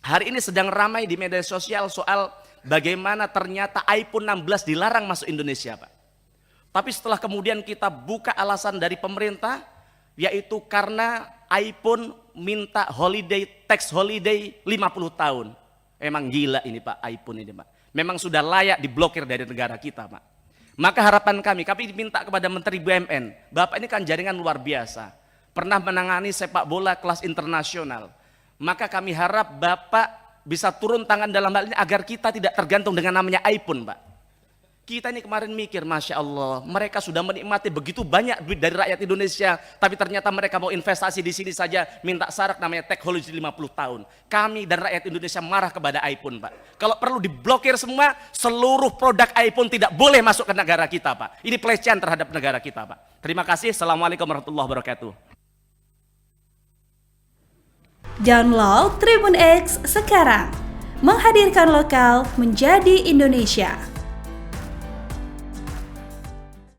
Hari ini sedang ramai di media sosial soal bagaimana ternyata iPhone 16 dilarang masuk Indonesia, Pak. Tapi setelah kemudian kita buka alasan dari pemerintah, yaitu karena iPhone minta holiday, tax holiday 50 tahun. Emang gila ini Pak, iPhone ini Pak. Memang sudah layak diblokir dari negara kita Pak. Maka harapan kami diminta kepada Menteri BUMN, Bapak ini kan jaringan luar biasa, pernah menangani sepak bola kelas internasional. Maka kami harap Bapak bisa turun tangan dalam hal ini agar kita tidak tergantung dengan namanya iPhone Pak. Kita ini kemarin mikir, Masya Allah, mereka sudah menikmati begitu banyak duit dari rakyat Indonesia, tapi ternyata mereka mau investasi di sini saja, minta syarat namanya tax holiday 50 tahun. Kami dan rakyat Indonesia marah kepada iPhone, Pak. Kalau perlu diblokir semua, seluruh produk iPhone tidak boleh masuk ke negara kita, Pak. Ini pelecehan terhadap negara kita, Pak. Terima kasih. Assalamualaikum warahmatullahi wabarakatuh. Download Tribun X sekarang, menghadirkan lokal menjadi Indonesia.